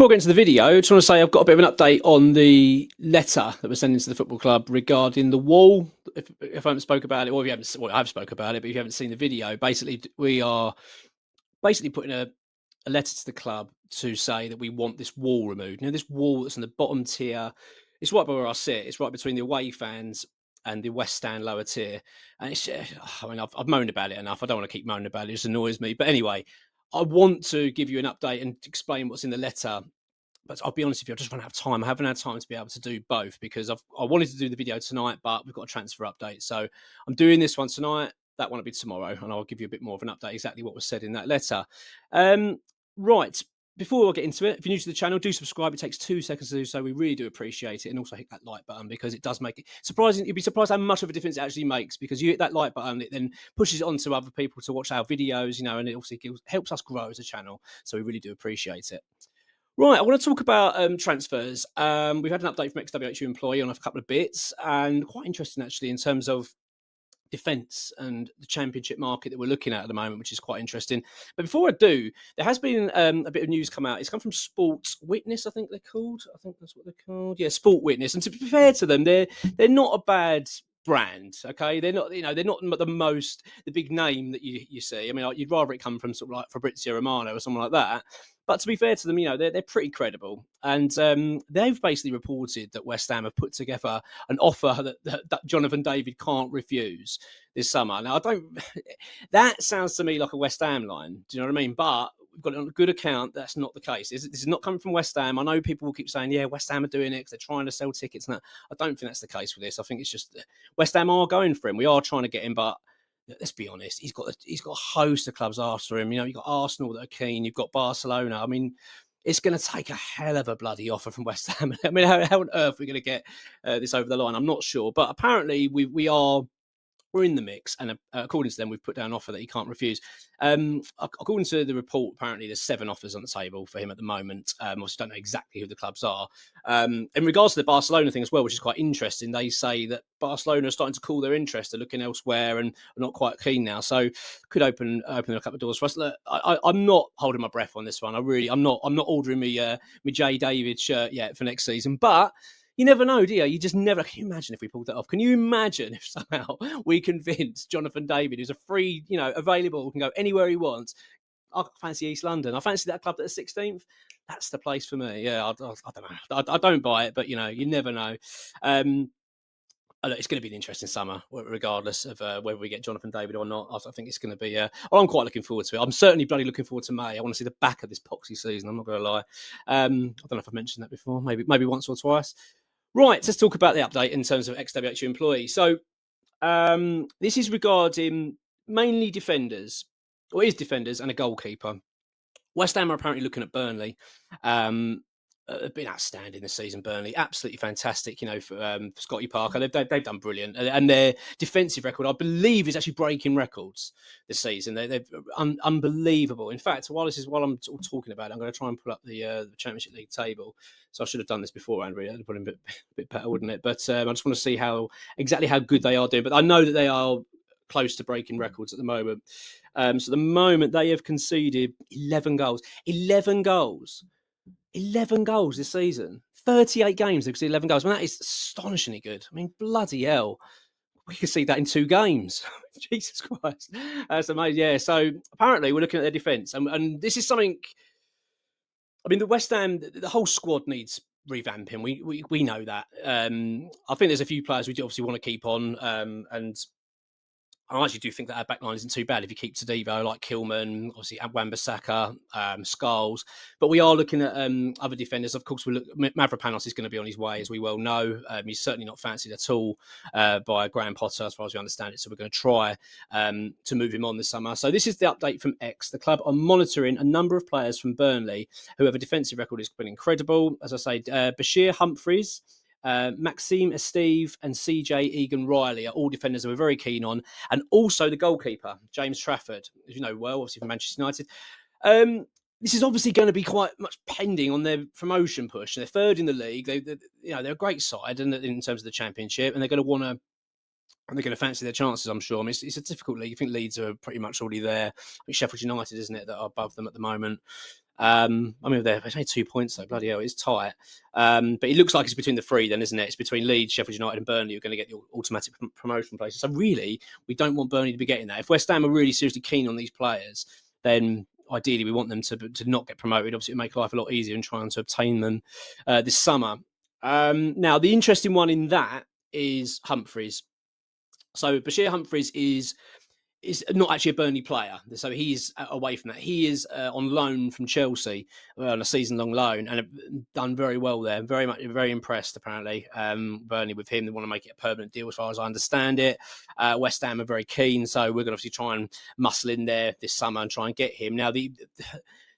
before I get into the video, I just want to say I've got a bit of an update on the letter that was sent into the football club regarding the wall. If I haven't spoke about it, or if you haven't, well, I've spoke about it, but if you haven't seen the video, basically we are putting a letter to the club to say that we want this wall removed. You know, this wall that's in the bottom tier. It's right by where I sit. It's right between the away fans and the West Stand lower tier. And it's, I mean, I've moaned about it enough. I don't want to keep moaning about it. It just annoys me. But anyway, I want to give you an update and explain what's in the letter. But I'll be honest with you, I just run out of time. I haven't had time to be able to do both because I wanted to do the video tonight, but we've got a transfer update. So I'm doing this one tonight. That one will be tomorrow, and I'll give you a bit more of an update exactly what was said in that letter. Right. Before I get into it, if you're new to the channel, do subscribe. It takes 2 seconds to do so. We really do appreciate it. And also hit that like button because it does make it surprising. You'd be surprised how much of a difference it actually makes because you hit that like button, it then pushes it on to other people to watch our videos, you know, and it obviously helps us grow as a channel. So we really do appreciate it. Right, I want to talk about transfers. We've had an update from ExWHUEmployee on a couple of bits, and quite interesting actually in terms of defence and the championship market that we're looking at the moment, which is quite interesting. But before I do, there has been a bit of news come out. It's come from Sports Witness, I think they're called. I think that's what they're called. Yeah, Sport Witness. And to be fair to them, they're not a bad brand. Okay, they're not the big name that you see. I mean, you'd rather it come from sort of like Fabrizio Romano or someone like that. But to be fair to them, you know, they're pretty credible. And they've basically reported that West Ham have put together an offer that Jonathan David can't refuse this summer. Now, that sounds to me like a West Ham line. Do you know what I mean? But we've got it on a good account. That's not the case. This is not coming from West Ham. I know people will keep saying, yeah, West Ham are doing it because they're trying to sell tickets. No, I don't think that's the case with this. I think it's just West Ham are going for him. We are trying to get him, but let's be honest, he's got a host of clubs after him. You know, you've got Arsenal that are keen. You've got Barcelona. I mean, it's going to take a hell of a bloody offer from West Ham. I mean, how on earth are we going to get this over the line? I'm not sure. But apparently we're in the mix, and according to them, we've put down an offer that he can't refuse. According to the report, apparently there's 7 offers on the table for him at the moment. Obviously, don't know exactly who the clubs are. In regards to the Barcelona thing as well, which is quite interesting, they say that Barcelona are starting to cool their interest. They're looking elsewhere and are not quite keen now. So could open a couple of doors for us. Look, I'm not holding my breath on this one. I'm not ordering me J David shirt yet for next season, but you never know, do you? You just never. Can you imagine if we pulled that off? Can you imagine if somehow we convinced Jonathan David, who's a free, you know, available, can go anywhere he wants? I fancy East London. I fancy that club at the 16th. That's the place for me. Yeah, I don't know. I don't buy it, but you know, you never know. It's going to be an interesting summer, regardless of whether we get Jonathan David or not. I think it's going to be. Well, I'm quite looking forward to it. I'm certainly bloody looking forward to May. I want to see the back of this poxy season. I'm not going to lie. I don't know if I've mentioned that before. Maybe once or twice. Right, let's talk about the update in terms of ExWHUEmployee. So this is regarding mainly defenders, or is defenders, and a goalkeeper. West Ham are apparently looking at Burnley. Have been outstanding this season. Burnley, absolutely fantastic. You know, for Scotty Parker, they've done brilliant, and their defensive record, I believe, is actually breaking records this season. They're unbelievable. In fact, while I'm talking about it, I'm going to try and pull up the Championship League table. So I should have done this beforehand. Really, it'd probably be a bit better, wouldn't it? But I just want to see exactly how good they are doing. But I know that they are close to breaking records at the moment. So at the moment, they have conceded 11 goals. 11 goals this season. 38 games, they've conceded 11 goals. I mean, that is astonishingly good. I mean, bloody hell. We could see that in 2 games. Jesus Christ. That's amazing. Yeah, so apparently we're looking at their defence. And this is something... I mean, the West Ham, the whole squad needs revamping. We know that. I think there's a few players we do obviously want to keep on. And I actually do think that our backline isn't too bad if you keep Tadivo, like Kilman, obviously Wan-Bissaka, Skulls. But we are looking at other defenders. Of course, Mavropanos is going to be on his way, as we well know. He's certainly not fancied at all by Graham Potter, as far as we understand it. So we're going to try to move him on this summer. So this is the update from X. The club are monitoring a number of players from Burnley who have a defensive record that's been incredible. As I say, Bashir Humphries, Maxime Esteve and CJ Egan Riley are all defenders that we're very keen on, and also the goalkeeper James Trafford, as you know well, obviously from Manchester United. This is obviously going to be quite much pending on their promotion push. They're third in the league. They're a great side in terms of the Championship, and they're going to want to. And they're going to fancy their chances, I'm sure. I mean, it's a difficult league. I think Leeds are pretty much already there. I think Sheffield United, isn't it, that are above them at the moment. I mean, they're only 2 points though. Bloody hell, it's tight. But it looks like it's between the three, then, isn't it? It's between Leeds, Sheffield United, and Burnley. You're going to get the automatic promotion places. So really, we don't want Burnley to be getting that. If West Ham are really seriously keen on these players, then ideally we want them to not get promoted. Obviously, it would make life a lot easier in trying to obtain them this summer. Now, the interesting one in that is Humphries. So Bashir Humphries is not actually a Burnley player, so he's away from that. He is on loan from Chelsea on a season-long loan, and have done very well there. Very impressed. Apparently, Burnley with him. They want to make it a permanent deal, as far as I understand it. West Ham are very keen, so we're going to obviously try and muscle in there this summer and try and get him. Now, the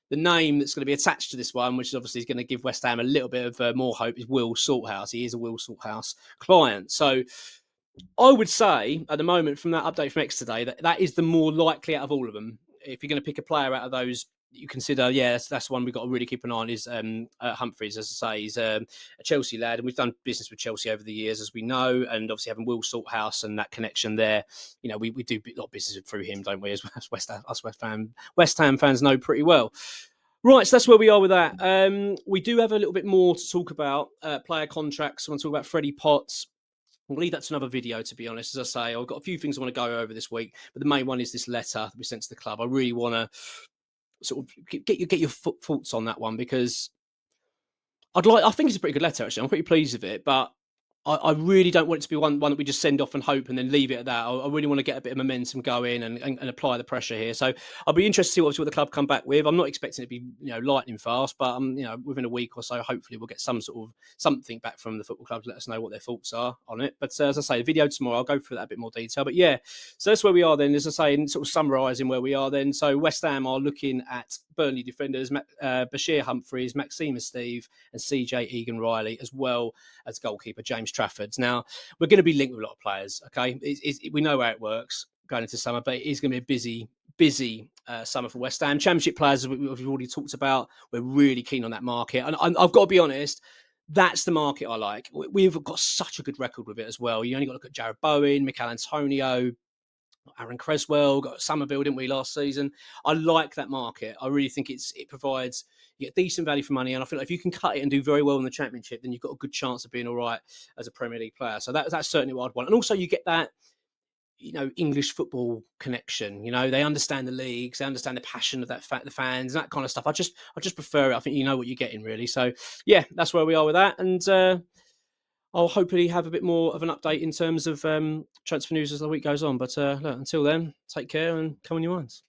name that's going to be attached to this one, which is obviously going to give West Ham a little bit of more hope, is Will Salthouse. He is a Will Salthouse client, so I would say at the moment, from that update from X today, that is the more likely out of all of them. If you're going to pick a player out of those, you consider, that's one we've got to really keep an eye on, is Humphries. As I say, he's a Chelsea lad, and we've done business with Chelsea over the years, as we know, and obviously having Will Salthouse and that connection there, we do a lot of business through him, don't we, as West Ham fans know pretty well. Right, so that's where we are with that. We do have a little bit more to talk about, player contracts. I want to talk about Freddie Potts. We'll leave that to another video, to be honest. As I say, I've got a few things I want to go over this week, but the main one is this letter that we sent to the club. I really want to sort of get your thoughts on that one, because I think it's a pretty good letter, actually. I'm pretty pleased with it, but I really don't want it to be one that we just send off and hope and then leave it at that. I really want to get a bit of momentum going and apply the pressure here. So I'll be interested to see what the club come back with. I'm not expecting it to be lightning fast, but within a week or so, hopefully we'll get some sort of something back from the football club to let us know what their thoughts are on it. But as I say, the video tomorrow, I'll go through that a bit more detail. But yeah, so that's where we are then. As I say, and sort of summarising where we are then. So West Ham are looking at Burnley defenders, Bashir Humphries, Maxima Steve, and CJ Egan-Riley, as well as goalkeeper James Trafford. Now, we're going to be linked with a lot of players, okay? We know how it works going into summer, but it is going to be a busy summer for West Ham. Championship players, as we've already talked about, we're really keen on that market. And I've got to be honest, that's the market I like. We've got such a good record with it as well. You only got to look at Jared Bowen, Mikel Antonio, Aaron Creswell, got Summerville, didn't we, last season? I like that market. I really think it provides, you get decent value for money, and I feel like if you can cut it and do very well in the Championship, then you've got a good chance of being all right as a Premier League player. So that's certainly what I'd want. And also you get that, English football connection. They understand the leagues, they understand the passion of the fans, and that kind of stuff. I just prefer it. I think you know what you're getting, really. So yeah, that's where we are with that. And I'll hopefully have a bit more of an update in terms of transfer news as the week goes on. But look, until then, take care and come on your minds.